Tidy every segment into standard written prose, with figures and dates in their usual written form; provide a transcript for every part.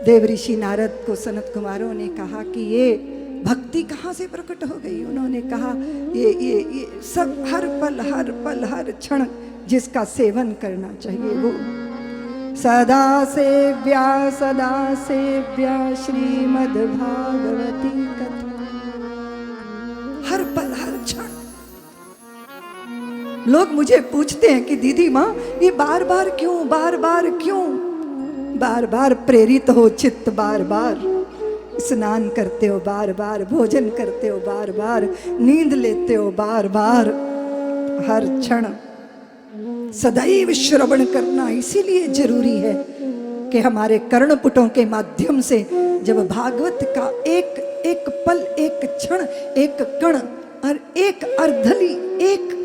देव ऋषि नारद को सनत कुमारों ने कहा कि ये भक्ति कहाँ से प्रकट हो गई। उन्होंने कहा ये सब हर पल हर क्षण जिसका सेवन करना चाहिए वो सदा सेव्या श्रीमद् भागवती कथा। हर पल हर क्षण लोग मुझे पूछते हैं कि दीदी माँ ये बार बार क्यों बार बार प्रेरित हो चित्त, बार बार स्नान करते हो, बार बार भोजन करते हो, बार बार नींद लेते हो, बार बार हर क्षण सदैव श्रवण करना इसीलिए जरूरी है कि हमारे कर्णपुटों के माध्यम से जब भागवत का एक एक पल, एक क्षण, एक कण और एक अर्धली एक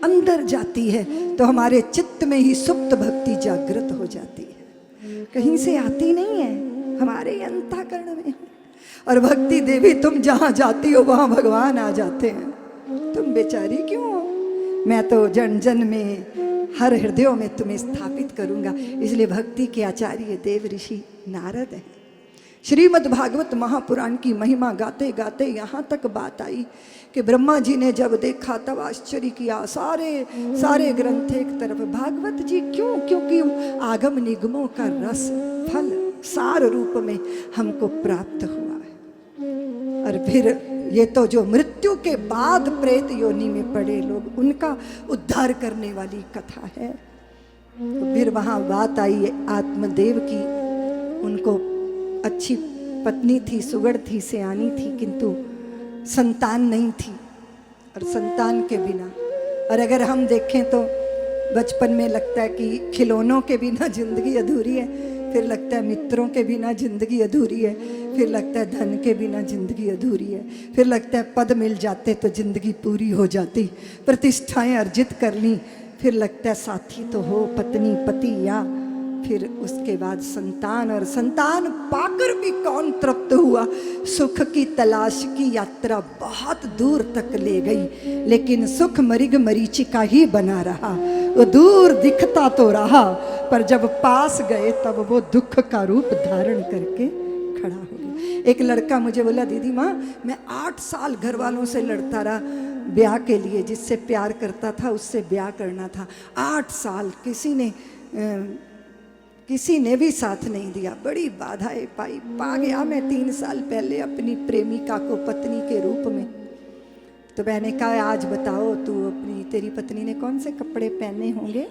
अंदर जाती है तो हमारे चित्त में ही सुप्त भक्ति जागृत हो जाती है, कहीं से आती नहीं है, हमारे अंतःकरण में। और भक्ति देवी तुम जहां जाती हो वहां भगवान आ जाते हैं। तुम बेचारी क्यों हो? मैं तो जन जन में हर हृदयों में तुम्हें स्थापित करूंगा। इसलिए भक्ति के आचार्य देव ऋषि नारद है। श्रीमद् भागवत महापुराण की महिमा गाते गाते यहाँ तक बात आई कि ब्रह्मा जी ने जब देखा तब आश्चर्य किया। सारे ग्रंथ एक तरफ, भागवत जी क्यों? क्योंकि आगम निगमों का रस फल सार रूप में हमको प्राप्त हुआ है। और फिर ये तो जो मृत्यु के बाद प्रेत योनि में पड़े लोग, उनका उद्धार करने वाली कथा है। तो फिर वहाँ बात आई आत्मदेव की। उनको अच्छी पत्नी थी, सुगढ़ थी, सयानी थी, किंतु संतान नहीं थी। और संतान के बिना, और अगर हम देखें तो बचपन में लगता है कि खिलौनों के बिना जिंदगी अधूरी है, फिर लगता है मित्रों के बिना जिंदगी अधूरी है, फिर लगता है धन के बिना जिंदगी अधूरी है, फिर लगता है पद मिल जाते तो जिंदगी पूरी हो जाती, प्रतिष्ठाएं अर्जित कर ली, फिर लगता है साथी तो हो, पत्नी पति, या फिर उसके बाद संतान। और संतान पाकर भी कौन तृप्त हुआ? सुख की तलाश की यात्रा बहुत दूर तक ले गई, लेकिन सुख मृग मरीचिका ही बना रहा। वो दूर दिखता तो रहा, पर जब पास गए तब वो दुख का रूप धारण करके खड़ा हो गया। एक लड़का मुझे बोला, दीदी माँ मैं 8 साल घर वालों से लड़ता रहा ब्याह के लिए, जिससे प्यार करता था उससे ब्याह करना था। 8 साल किसी ने भी साथ नहीं दिया, बड़ी बाधाएं पाई। पा गया मैं 3 साल पहले अपनी प्रेमिका को पत्नी के रूप में। तो मैंने कहा आज बताओ तेरी पत्नी ने कौन से कपड़े पहने होंगे?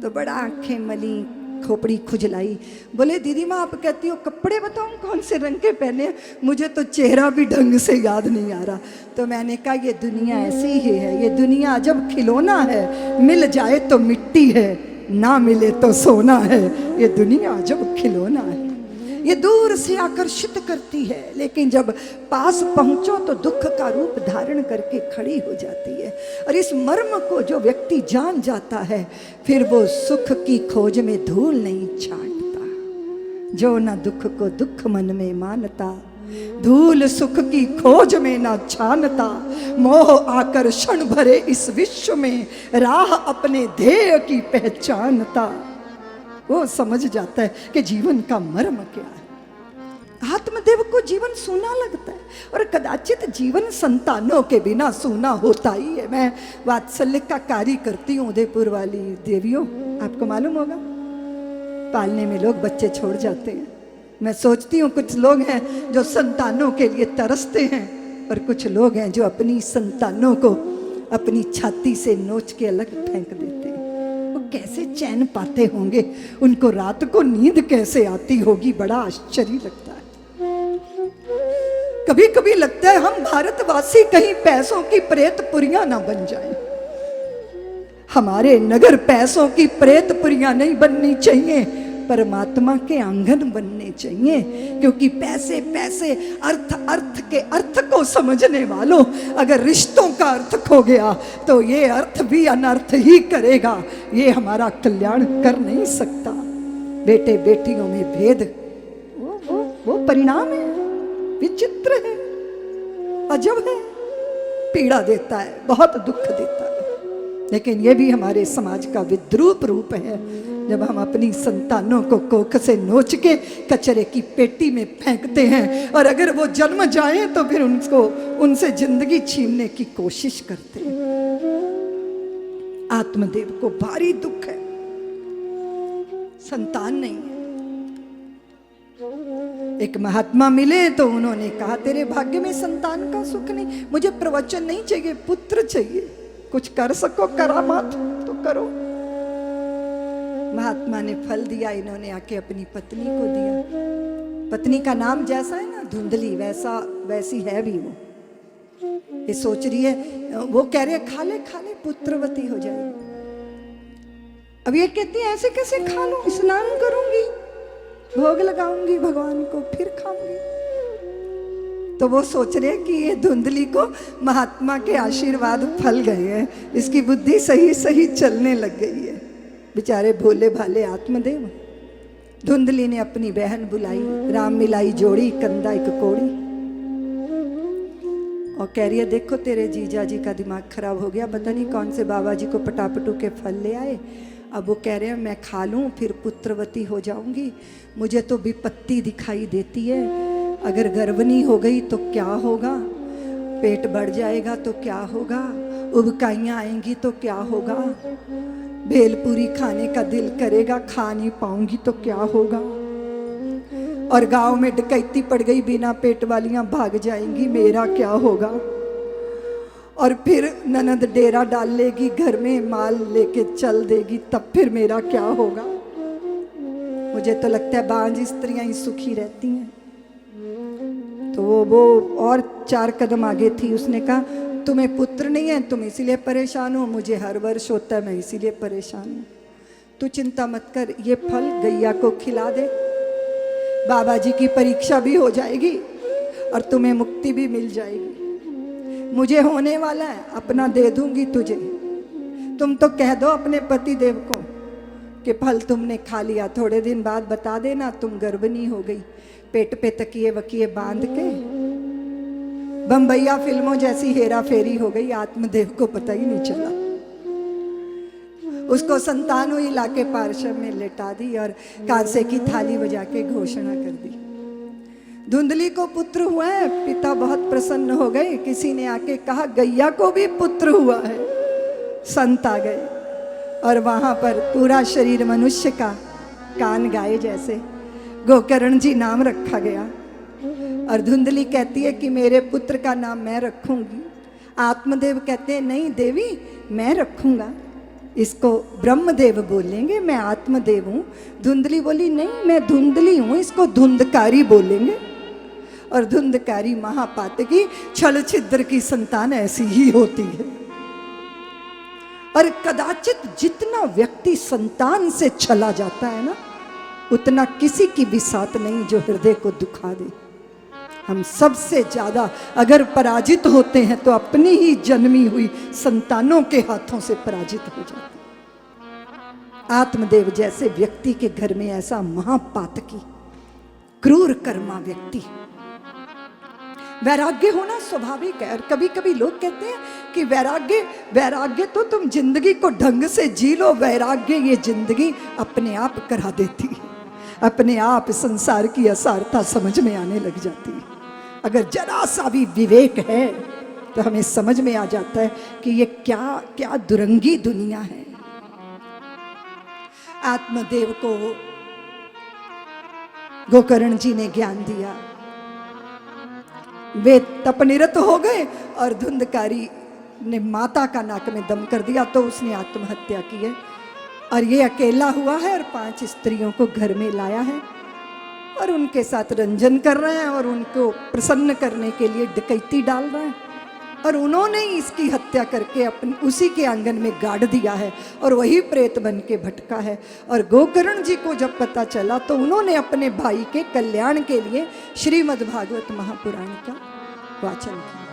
तो बड़ा आंखें मली, खोपड़ी खुजलाई। बोले दीदी माँ आप कहती हो कपड़े बताऊं कौन से रंग के पहने? मुझे तो चेहरा भी ढंग से याद नहीं आ रहा। तो मैंने कहा ये दुनिया ऐसी ही है, ये दुनिया जब खिलौना है, मिल जाए तो मिट्टी है, ना मिले तो सोना है। ये दुनिया जब खिलौना है, ये दूर से आकर्षित करती है, लेकिन जब पास पहुंचो तो दुख का रूप धारण करके खड़ी हो जाती है। और इस मर्म को जो व्यक्ति जान जाता है, फिर वो सुख की खोज में धूल नहीं छांटता। जो ना दुख को दुख मन में मानता, धूल सुख की खोज में ना छानता। मोह आकर्षण भरे इस विश्व में, राह अपने ध्येय की पहचानता। वो समझ जाता है कि जीवन का मर्म क्या है। आत्मदेव को जीवन सूना लगता है, और कदाचित जीवन संतानों के बिना सूना होता ही है। मैं वात्सल्य का कार्य करती हूँ उदयपुर वाली देवियों, आपको मालूम होगा, पालने में लोग बच्चे छोड़ जाते हैं। मैं सोचती हूँ कुछ लोग हैं जो संतानों के लिए तरसते हैं, और कुछ लोग हैं जो अपनी संतानों को अपनी छाती से नोच के अलग फेंक देते हैं। वो कैसे चैन पाते होंगे, उनको रात को नींद कैसे आती होगी, बड़ा आश्चर्य लगता है। कभी कभी लगता है हम भारतवासी कहीं पैसों की प्रेतपुरियां ना बन जाएं। हमारे नगर पैसों की प्रेतपुरियां नहीं बननी चाहिए, परमात्मा के आंगन बनने चाहिए। क्योंकि पैसे पैसे, अर्थ के अर्थ को समझने वालों, अगर रिश्तों का अर्थ खो गया तो ये अर्थ भी अनर्थ ही करेगा। ये हमारा कल्याण कर नहीं सकता। बेटे बेटियों में भेद वो परिणाम है, विचित्र है, अजब है, पीड़ा देता है, बहुत दुख देता है। लेकिन ये भी हमारे समाज का विद्रूप रूप है, जब हम अपनी संतानों को कोख से नोच के कचरे की पेटी में फेंकते हैं और अगर वो जन्म जाए तो फिर उनसे जिंदगी छीनने की कोशिश करते हैं। आत्मदेव को भारी दुख है, संतान नहीं है। एक महात्मा मिले तो उन्होंने कहा, तेरे भाग्य में संतान का सुख नहीं, मुझे प्रवचन नहीं चाहिए, पुत्र चाहिए। कुछ कर सको करामात तो करो। महात्मा ने फल दिया, इन्होंने आके अपनी पत्नी को दिया। पत्नी का नाम जैसा है ना धुंधली, वैसी है भी वो। ये सोच रही है, वो कह रहे खा ले पुत्रवती हो जाएगी। अब ये कहती है ऐसे कैसे खा लूं, स्नान करूंगी, भोग लगाऊंगी भगवान को, फिर खाऊंगी। तो वो सोच रहे कि ये धुंधली को महात्मा के आशीर्वाद फल गए हैं, इसकी बुद्धि सही चलने लग गई है। बेचारे भोले भाले आत्मदेव। धुंधली ने अपनी बहन बुलाई, राम मिलाई जोड़ी कंधा एक कोड़ी, और कह रही है देखो तेरे जीजा जी का दिमाग खराब हो गया, पता नहीं कौन से बाबा जी को पटापटू के फल ले आए। अब वो कह रहे हैं मैं खा लूं फिर पुत्रवती हो जाऊंगी, मुझे तो विपत्ति दिखाई देती है। अगर गर्भनी हो गई तो क्या होगा, पेट बढ़ जाएगा तो क्या होगा, उबकाइयाँ आएंगी तो क्या होगा, भेलपूरी खाने का दिल करेगा, खा नहीं पाऊंगी तो क्या होगा, और गांव में डकैती पड़ गई, बिना पेट वालियां भाग जाएंगी, मेरा क्या होगा। और फिर ननद डेरा डाल लेगी घर में, माल लेके चल देगी, तब फिर मेरा क्या होगा। मुझे तो लगता है बांझ स्त्रियां ही सुखी रहती हैं। तो वो और 4 कदम आगे थी, उसने कहा तुम्हें पुत्र नहीं है, तुम इसीलिए परेशान हो, मुझे हर वर्ष होता है, मैं इसीलिए परेशान हूँ। तू चिंता मत कर, ये फल गैया को खिला दे, बाबा जी की परीक्षा भी हो जाएगी और तुम्हें मुक्ति भी मिल जाएगी। मुझे होने वाला है, अपना दे दूंगी तुझे। तुम तो कह दो अपने पति देव को कि फल तुमने खा लिया, थोड़े दिन बाद बता देना तुम गर्भनी हो गई, पेट पे तकिए वकिए बांध के बम्बैया फिल्मों जैसी हेरा फेरी हो गई। आत्मदेव को पता ही नहीं चला, उसको संतान हुई, लाके पार्श्व में लेटा दी और कांसे की थाली बजा के घोषणा कर दी। धुंधली को पुत्र हुआ है, पिता बहुत प्रसन्न हो गए। किसी ने आके कहा गैया को भी पुत्र हुआ है। संत आ गए और वहां पर पूरा शरीर मनुष्य का, कान गाय जैसे, गोकर्ण जी नाम रखा गया। और धुंधली कहती है कि मेरे पुत्र का नाम मैं रखूंगी। आत्मदेव कहते हैं नहीं देवी, मैं रखूंगा, इसको ब्रह्मदेव बोलेंगे, मैं आत्मदेव हूँ। धुंधली बोली नहीं, मैं धुंधली हूँ, इसको धुंधकारी बोलेंगे। और धुंधकारी महापातकी छल छिद्र की संतान ऐसी ही होती है। और कदाचित जितना व्यक्ति संतान से छला जाता है ना, उतना किसी की भी साथ नहीं जो हृदय को दुखा दे। हम सबसे ज्यादा अगर पराजित होते हैं तो अपनी ही जन्मी हुई संतानों के हाथों से पराजित हो जाते हैं। आत्मदेव जैसे व्यक्ति के घर में ऐसा महापातकी क्रूर कर्मा व्यक्ति, वैराग्य होना स्वाभाविक है। और कभी कभी लोग कहते हैं कि वैराग्य तो तुम जिंदगी को ढंग से जी लो, वैराग्य ये जिंदगी अपने आप करा देती है, अपने आप संसार की असारता समझ में आने लग जाती है। अगर जरा सा भी विवेक है तो हमें समझ में आ जाता है कि ये क्या क्या दुरंगी दुनिया है। आत्मदेव को गोकर्ण जी ने ज्ञान दिया, वे तपनिरत हो गए और धुंधकारी ने माता का नाक में दम कर दिया, तो उसने आत्महत्या की है। और ये अकेला हुआ है और 5 स्त्रियों को घर में लाया है और उनके साथ रंजन कर रहे हैं और उनको प्रसन्न करने के लिए डकैती डाल रहे हैं। और उन्होंने ही इसकी हत्या करके अपने उसी के आंगन में गाड़ दिया है और वही प्रेत बन के भटका है। और गोकर्ण जी को जब पता चला तो उन्होंने अपने भाई के कल्याण के लिए श्रीमद् भागवत महापुराण का वाचन किया।